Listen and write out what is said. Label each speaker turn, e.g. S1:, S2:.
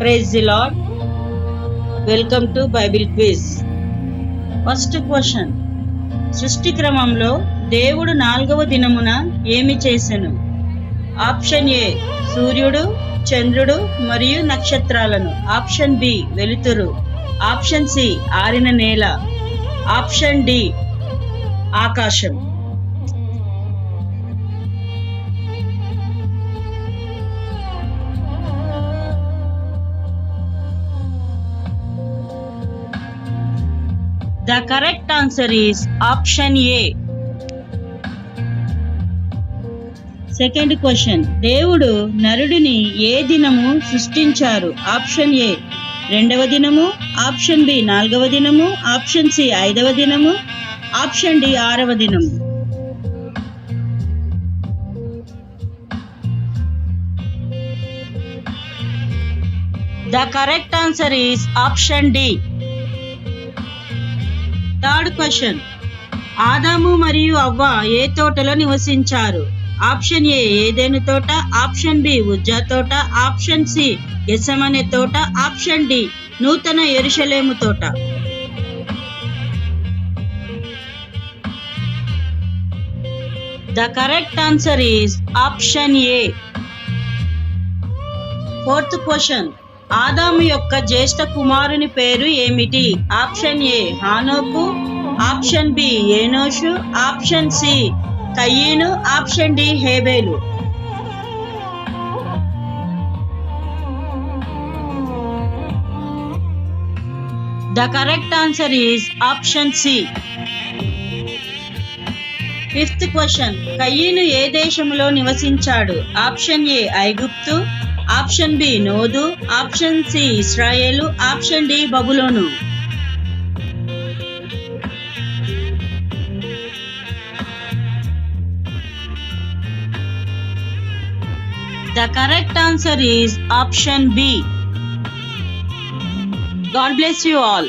S1: Praise the Lord. Welcome to Bible Quiz. First question, సృష్టి క్రమంలో దేవుడు 4వ దినమున ఏమి చేసెను? ఆప్షన్ ఏ సూర్యుడు, చంద్రుడు మరియు నక్షత్రాలను. ఆప్షన్ బి వెలుతురు. ఆప్షన్ సి ఆరిన నేల. ఆప్షన్ డి ఆకాశం. The correct answer is option A. Second question, దేవుడు నరుడిని ఏ దినము సృష్టించారు? ఆప్షన్ ఏ 2వ దినము. ఆప్షన్ బి 4వ దినము. ఆప్షన్ సి 5వ దినము. ఆప్షన్ డి 6వ దినము. The correct answer is option D. Third question, ఆదాము మరియు అవ్వ ఏ తోటలో నివసించారు? ఆప్షన్ ఏ ఏదెను తోట. ఆప్షన్ బి ఉజ్జా తోట. ఆప్షన్ సి గెత్సెమనే తోట. ఆప్షన్ డి నూతన యెరూషలేము తోట. The correct answer is option A. Fourth question, ఆదాము యొక్క జ్యేష్ఠ కుమారుని పేరు ఏమిటి? ఆప్షన్ ఏ హానోకు. ఆప్షన్ బి ఏనోషు. ఆప్షన్ సి కయీను. ఆప్షన్ డి హేబేలు. The correct answer is option C. Fifth question, కయీను ఏ దేశంలో నివసించాడు? ఆప్షన్ ఏ ఐగుప్తు. ఆప్షన్ బి నోదు. ఆప్షన్ సి ఇస్రాయేలు. ఆప్షన్ డి బబులోను. The correct answer is option B. God bless you all.